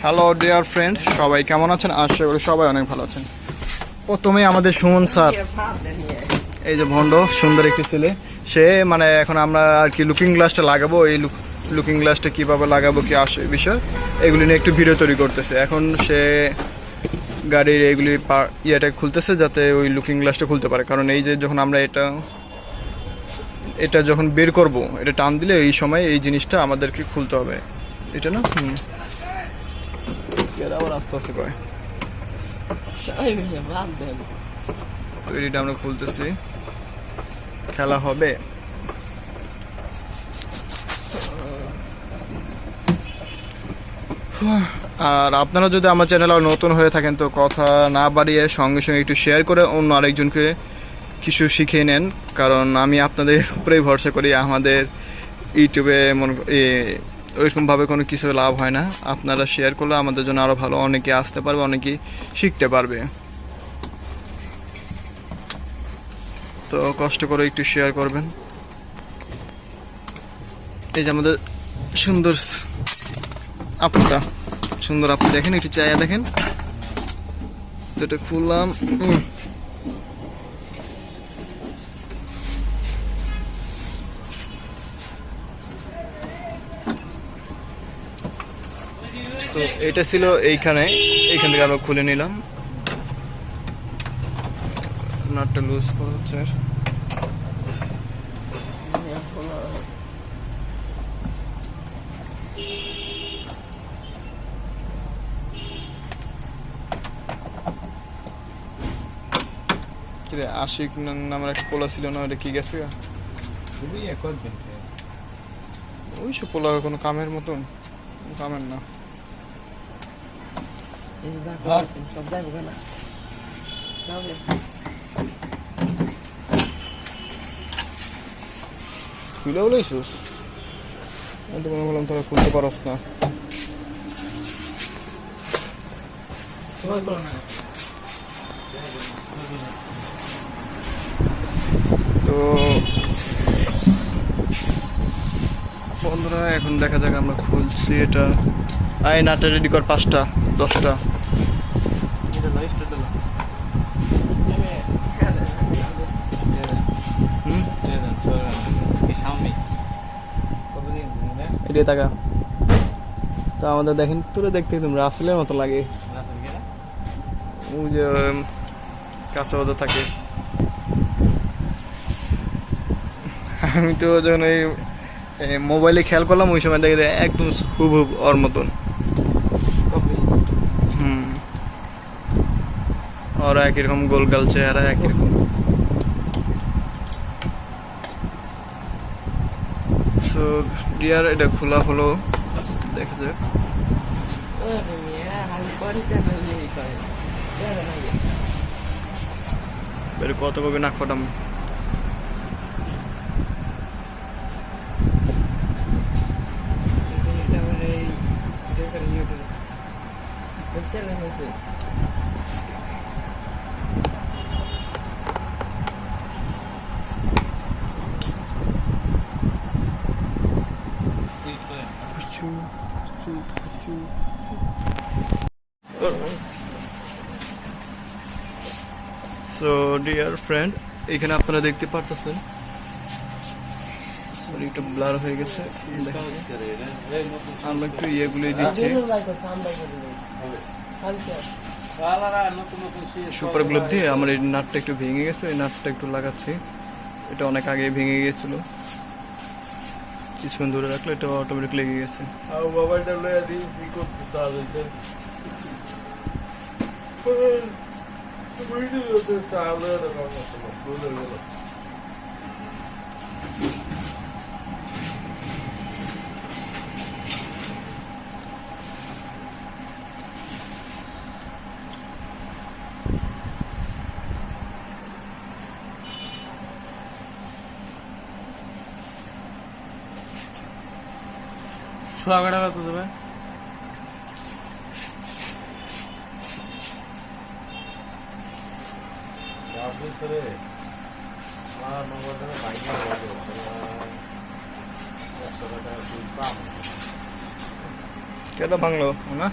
Hello dear friend, সবাই কেমন আছেন? আশা করি সবাই অনেক ভালো আছেন। প্রথমে আমাদের সুমন স্যার, এই যে ভণ্ড সুন্দর একটি ছেলে, সে মানে এখন আমরা আর কি লুকিং গ্লাসটা লাগাবো, এই লুকিং গ্লাসটা কীভাবে লাগাবো কি আসে বিষয় এগুলি নিয়ে একটু ভিডিও তৈরি করতেছে। এখন সে গাড়ির এইগুলি ইয়েটা খুলতেছে যাতে ওই লুকিং গ্লাসটা খুলতে পারে, কারণ এই যে যখন আমরা এটা যখন বের করব, এটা টান দিলে এই সময় এই জিনিসটা আমাদেরকে খুলতে হবে, এটা না আবার আস্তে আস্তে করে তৈরিটা আমরা খুলতেছি, খেলা হবে। আর আপনারা যদি আমার চ্যানেলে নতুন হয়ে থাকেন তো কথা না বাড়িয়ে সঙ্গে সঙ্গে একটু শেয়ার করে অন্য আরেকজনকে কিছু শিখিয়ে নেন, কারণ আমি আপনাদের উপরেই ভরসা করি। আমাদের ইউটিউবে ওইরকমভাবে কোনো কিছু লাভ হয় না, আপনারা শেয়ার করলে আমাদের জন্য আরও ভালো, অনেকে আসতে পারবে, অনেকেই শিখতে পারবে। তো কষ্ট করে একটু শেয়ার করবেন। এই যে আমাদের সুন্দর আপুটা, সুন্দর আপু, দেখেন একটু চায়া দেখেন তো, এটা খুললাম। তো এটা ছিল এইখান থেকে আমরা খুলে নিলাম, নাটটা লুজ করা হচ্ছে। আশিক নামের একটা পোলা ছিল না, ওটা কি গেছে? ওই সব পোলা কোনো কামের মতন, কামের না। খুলে বলেছিস তো, মনে বললাম তোরা খুলতে পারস না। তো বন্ধুরা এখন দেখা যাক, আমরা খুলছি এটা। আই নাটা রেডি কর, 5টা 10টা। এটাই টাকা। তো আমাদের দেখেন তুলে দেখতে তোমরা আসলের মতো লাগে, ওই যে কাঁচা বাজার থাকে। আমি তো যখন ওই মোবাইলে খেয়াল করলাম ওই সময় দেখে একদম হুবহুব ওর মতন। ওরা একই রকম, গোলগাল চেহারা একই রকম। তো ডিয়ার এটা খোলা হলো, দেখা যাক। কত কবি নাক ফাটাম। সো ডিয়ার ফ্রেন্ড, এখানে আপনারা দেখতে পারতেছেন, সরি একটু ব্লার হয়ে গেছে, আমরা একটু ইয়েগুলোই দিচ্ছি, সুপারগুলো দিয়ে। আমার এই নাটটা একটু ভেঙে গেছে, এই নাটটা একটু লাগাচ্ছি। এটা অনেক আগে ভেঙে গিয়েছিল, কিছুক্ষণ ধরে রাখলে এটা অটোমেটিক লেগে গেছে। ছুয়াগাটা কত দেবে? কেটা ভাঙলো না?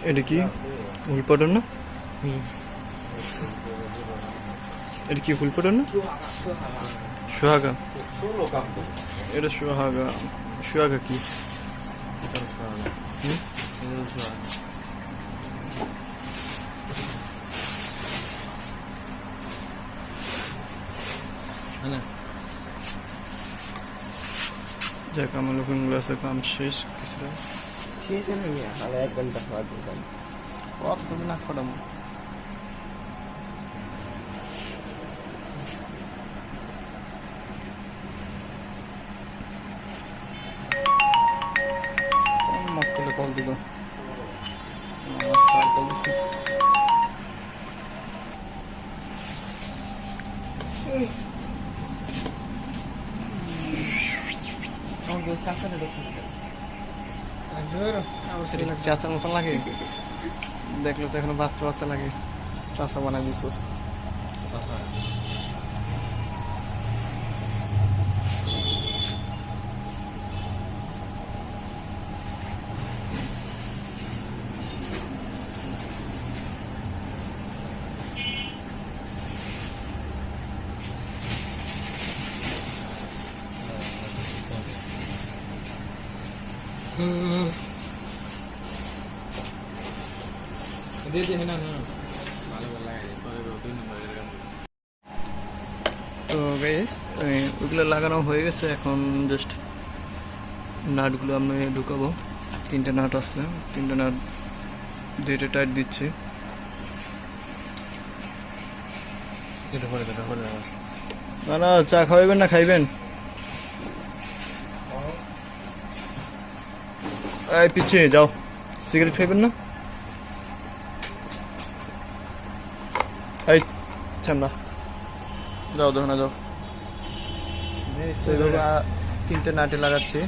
এটা কি ফুল পাউডার না? এটা কি ফুল পাউডার না? সোহাগা। এটা সোহাগা। সোহাগা কি? যাক আমার লুকিং গ্লাসের কাম শেষ। কিছুটা শেষ হয়নি, আর 1 ঘন্টা খাওয়া দরকার। কত তুমি না ফটামো মক্কেলে কল দিল। চাচার মতন লাগে, দেখলে তো এখনো বাচ্চা বাচ্চা লাগে। চাচা বানাই দিছিস। তো গাইস ওইগুলো লাগানো হয়ে গেছে, এখন জাস্ট নাটগুলো আমি ঢুকাবো। 3টে নাট আছে, 3টে নাট 2টে টাইট দিচ্ছি। না না, চা খাওয়াবেন না খাইবেন? এই পিছিয়ে যাও, সিগারেট খাইবেন না? এই ছামনা যাও, দেখো না যাও। 3টে নাটে লাগাচ্ছি।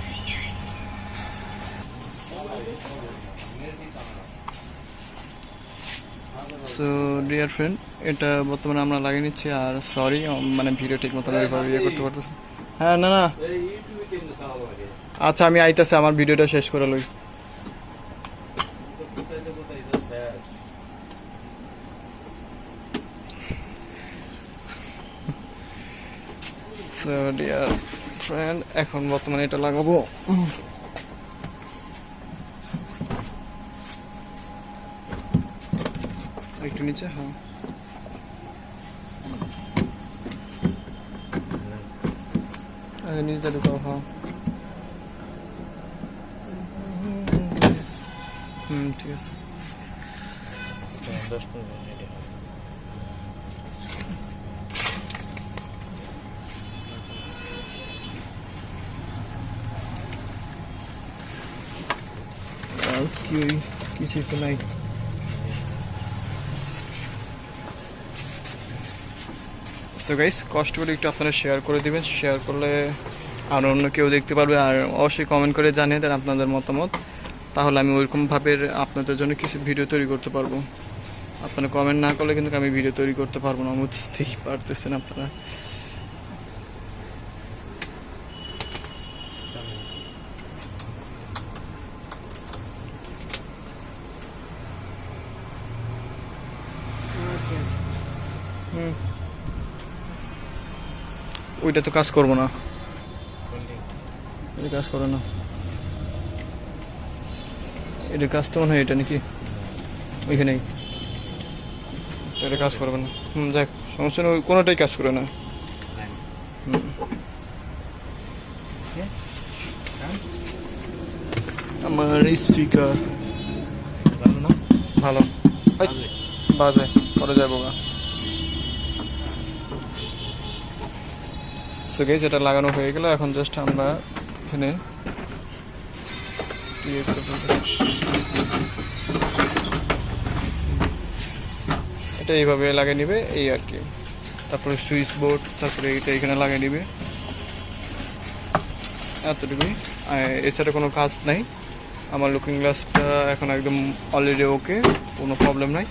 সো ডিয়ার ফ্রেন্ড, এটা বর্তমানে আমরা লাগিয়ে নিচ্ছি। আর সরি, মানে ভিডিও ঠিক মতো ইয়ে করতে পারতেছি। হ্যাঁ না না, আচ্ছা আমি আইতেছি, আমার ভিডিওটা শেষ করে লই। সো ডিয়ার ফ্রেন্ড, এখন বর্তমানে এটা লাগাবো। একটু নিচে, হ্যাঁ আচ্ছা নিচে ঢুকাও, হ্যাঁ ঠিক আছে। আর কিছু তো নাই। সো গাইস, কষ্ট করে একটু আপনারা শেয়ার করে দিবেন। শেয়ার করলে আর অন্য কেউ দেখতে পারবে। আর অবশ্যই কমেন্ট করে জানিয়ে দেন আপনাদের মতামত, তাহলে আমি ওইরকমভাবে আপনাদের জন্য কিছু ভিডিও তৈরি করতে পারবো। আপনারা কমেন্ট না করলে কিন্তু আমি ভিডিও তৈরি করতে পারবো না, বুঝতেই পারতেছেন আপনারা। ওইটা তো কাজ করবো না, এটা কাজ করে না, এটা কাজ তো মনে হয় এটা নাকি ওইখানেই, এটা কাজ করবে না। যাক সমস্যা নেই, কোনোটাই কাজ করে না। আমার স্পিকার ভালো বাজে, পরে যাবো গা। সো গাইস, এটা লাগানো হয়ে গেল। এখন জাস্ট আমরা এখানে এটা এইভাবে লাগিয়ে নিবে, এই আর কি। তারপরে সুইচ বোর্ড, তারপরে এটা এখানে লাগিয়ে নিবে, এতটুকুই। এছাড়া কোনো কাজ নাই। আমার লুকিং গ্লাসটা এখন একদম অলরেডি ওকে, কোনো প্রবলেম নাই।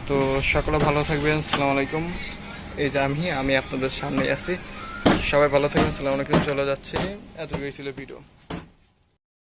তো সকলে ভালো থাকবেন, আসসালামু আলাইকুম। এই যে আমি আপনাদের সামনে আছি, সবাই ভালো থাকবেন, আসসালামু আলাইকুম। চলে যাচ্ছে, এতটুকুই ছিল ভিডিও।